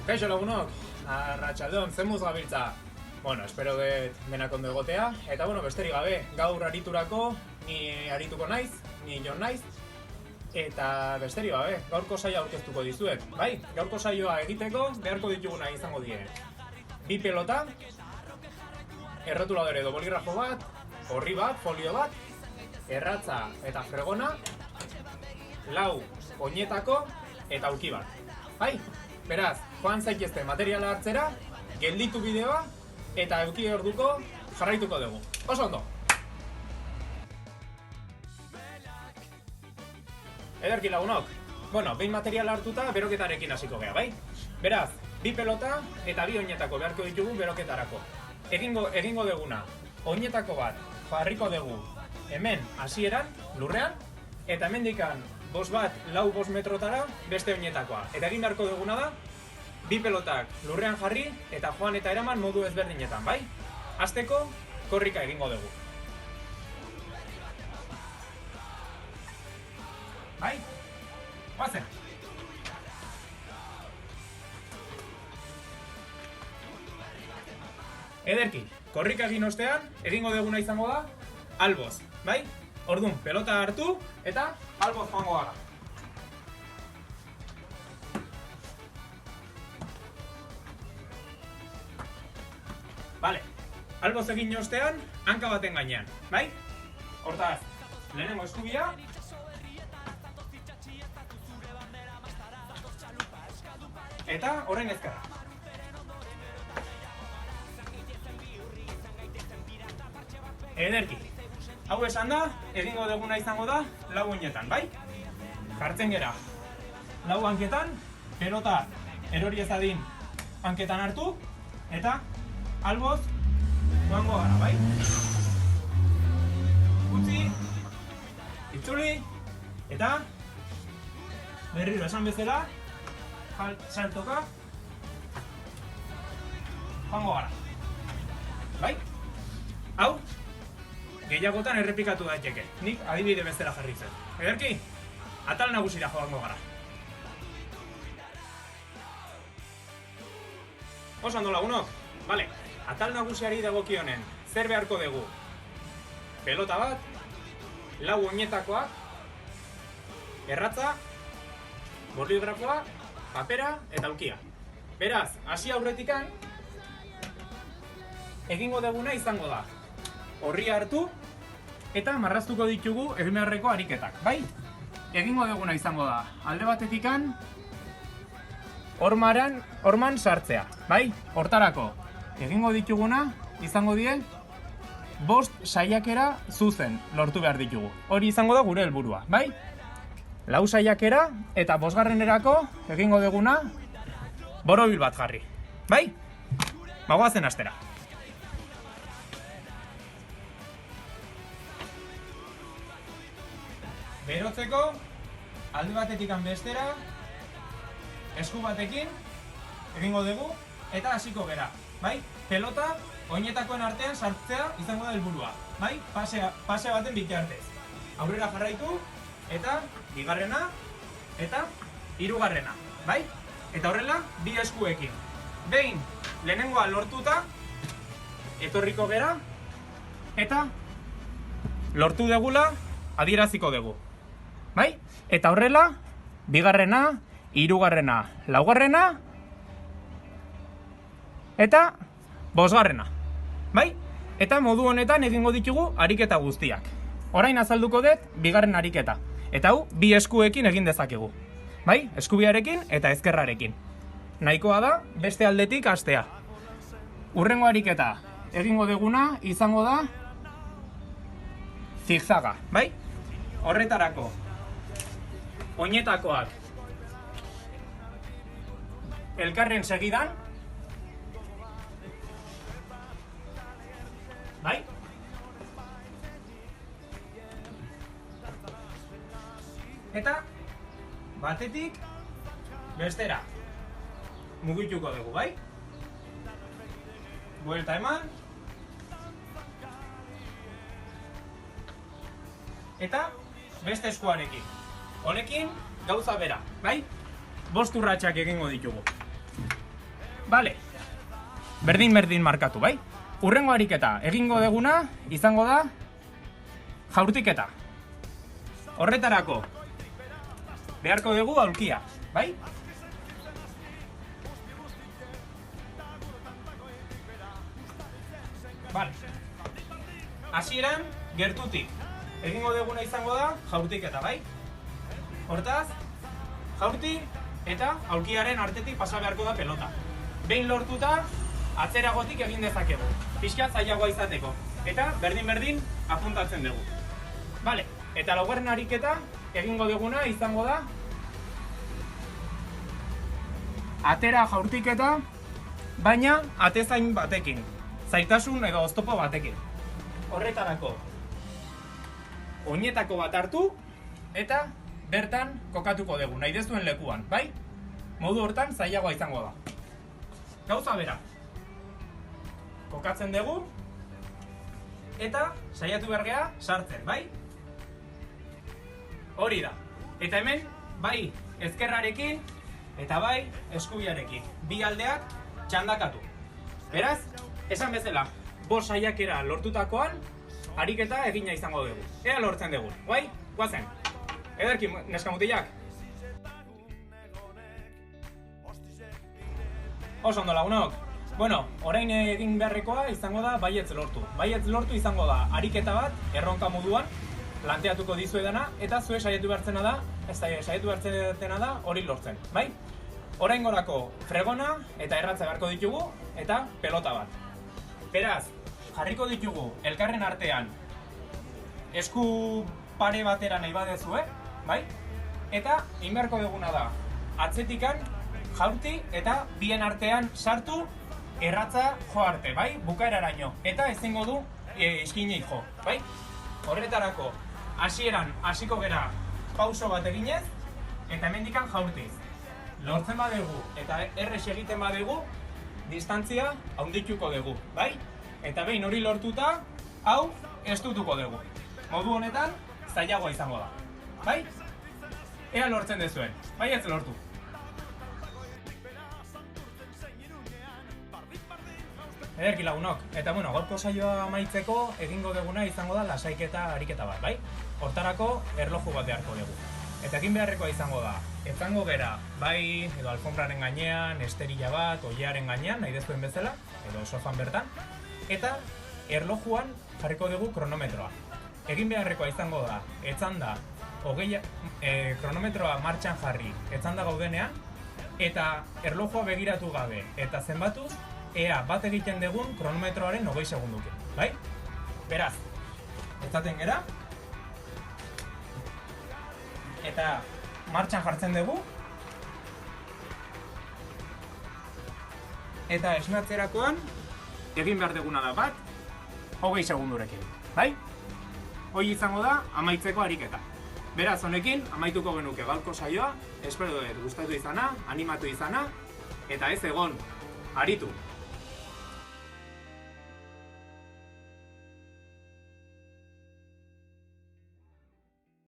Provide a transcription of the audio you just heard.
Kaixo lagunok, arratsaldeon, zenbuz gabiltza. Bueno, espero dut denak ondo egotea. Eta besterik gabe, gaur ariturako, ni arituko naiz, ni Jon naiz. Eta besterik gabe, gaurko saioa aurkeztuko dizuet. Bai, gaurko saioa egiteko beharko dituguna izango die. 2 pelota, errotuladore edo boligrafo bat, orri bat, folio bat, erratza eta fregona, 4 oinetako eta aulki bat. Bai, beraz, joan zaitezte materiala hartzera, gelditu bideoa eta eduki orduko jarraituko dugu. Oso ondo! Ederki lagunok, behin materiala hartuta beroketarekin hasiko gea, bai? Beraz, 2 pelota eta 2 oinetako beharko ditugu beroketarako. Egingo duguna, oinetako bat jarriko dugu hemen hasieran, lurrean, eta hemendikan 5 bat, 4-5 metrotara beste oinetakoa. Eta egin beharko duguna da, 2 pelotak lurrean jarri eta joan eta eraman modu ezberdinetan, bai? Hasteko, korrika egingo dugu. Bai? Guazen! Ederki, korrika egin ostean, egingo duguna izango da, alboz, bai? Orduan, pelota hartu eta alboz joango gara. Bale, alboz egin ostean, hanka baten gainean, bai? Hortaz, lehenengo eskubia. Eta orain ezkerra. Ederki. Hau esan da, egingo duguna izango da 4 oinetan, bai? Jartzen gera 4 hanketan, pelota erori ezadin hanketan hartu, eta alboz joango gara, bai? Utzi, itzuli, eta berriro esan bezala, saltoka joango gara, bai? Hau, gehiagotan errepikatu daiteke, nik adibide bezala jarri zen. Ederki, atal nagusira joango gara. Oso ondo lagunok, bale, atal nagusiari dagokionen, zer beharko dugu? Pelota bat, 4 oinetakoak, erratza, boligrafoa, papera eta aulkia. Beraz, hasi aurretikan, egingo duguna izango da. Horria hartu eta marraztuko ditugu egin beharreko ariketak, bai? Egingo duguna izango da, alde batetikan horman sartzea, bai? Hortarako, egingo dituguna izango die 5 saiakera zuzen lortu behar ditugu. Hori izango da gure helburua, bai? 4 saiakera eta 5garrenerako egingo duguna borobil bat jarri, bai? Goazen hastera. Berotzeko, alde batetikan bestera, esku batekin egingo dugu eta hasiko gera, bai? Pelota oinetakoen artean sartzea izango da helburua, bai? Pase baten bitartez. Aurrera jarraitu eta 2garrena eta 3garrena, bai? Eta horrela 2 eskuekin. Behin lehenengoa lortuta etorriko gera eta lortu degula adieraziko dugu. Bai? Eta horrela, 2garrena, 3garrena, 4garrena eta 5garrena. Bai? Eta modu honetan egingo ditugu ariketa guztiak. Orain azalduko dut 2garren ariketa. Eta hau, 2 eskuekin egin dezakegu. Bai? Eskubiarekin eta ezkerrarekin. Nahikoa da, beste aldetik hastea. Hurrengo ariketa egingo duguna izango da zigzaga. Bai? Horretarako, oinetakoak elkarren segidan, bai? Eta batetik bestera mugituko dugu, bai? Buelta eman. Eta beste eskuarekin. Honekin gauza bera, bai? 5 urratsak egingo ditugu. Bale, berdin markatu, bai? Urrengo ariketa, egingo deguna, izango da, jaurtiketa. Horretarako, beharko dugu aulkia, bai? Bale. Hasieran, gertutik. Egingo deguna izango da, jaurtiketa, bai? Hortaz, jaurti eta aulkiaren artetik pasa beharko da pelota. Behin lortuta, atzeragotik egin dezakegu. Pixka zailagoa izateko. Eta berdin apuntatzen dugu. Bale, eta laugarren ariketa egingo duguna izango da atera jaurtiketa, baina atezain batekin. Zailtasun edo oztopo batekin. Horretarako, oinetako bat hartu eta bertan kokatuko dugu, nahi dezuen lekuan, bai? Modu hortan zailagoa izango da. Gauza bera. Kokatzen dugu eta saiatu bergea sartzen, bai? Hori da. Eta hemen, bai ezkerrarekin eta bai eskubiarekin. Bi aldeak txandakatu. Beraz, esan bezala, 5 saiakera lortutakoan, ariketa egina izango dugu. Ea lortzen dugu, bai? Guazen. Ederki, neskamutilak. Oso ondo lagunok. Bueno, orain egin beharrekoa izango da baietz lortu. Baietz lortu izango da ariketa bat, erronka moduan, planteatuko dizuedana, eta zue saiatu behartzena da, hori lortzen, bai? Oraingorako fregona eta erratza beharko ditugu, eta pelota bat. Beraz, jarriko ditugu elkarren artean esku pare batera nahi badezue, bai? Eta egin beharko duguna da, atzetikan jaurti eta bien artean sartu erratza jo arte, bai? Bukaeraraino. Eta ezingo du iskinei jo, bai? Horretarako, hasieran hasiko gera pauso bat eginez, eta hemendikan jaurtiz. Lortzen badugu eta errex egiten badugu, distantzia handituko dugu, bai? Eta behin hori lortuta, hau estutuko dugu. Modu honetan, zailagoa izango da, bai? Ea lortzen dezuen, bai ez lortu. Ederki lagunok, eta bueno, gaurko saioa amaitzeko egingo duguna izango da lasaiketa ariketa bat, bai? Hortarako erloju bat beharko dugu. Eta egin beharrekoa izango da, etzango gera, bai, edo alfonbraren gainean, esterila bat, oilearen gainean, nahi dezuen bezala, edo sofan bertan, eta erlojuan jarriko dugu kronometroa. Egin beharrekoa izango da, etzanda, kronometroa martxan jarri, etzanda gaudenean, eta erlojua begiratu gabe, eta zenbatuz, ea bat egiten dugun kronometroaren 20 segundukin, bai? Beraz, etzaten gera, eta martxan jartzen dugu, eta esnatzerakoan egin behar duguna da bat, 20 segundurekin, bai? Hoi izango da amaitzeko ariketa. Beraz, honekin amaituko genuke gaurko saioa, espero dut gustatu izana, animatu izana, eta ez egon, aritu!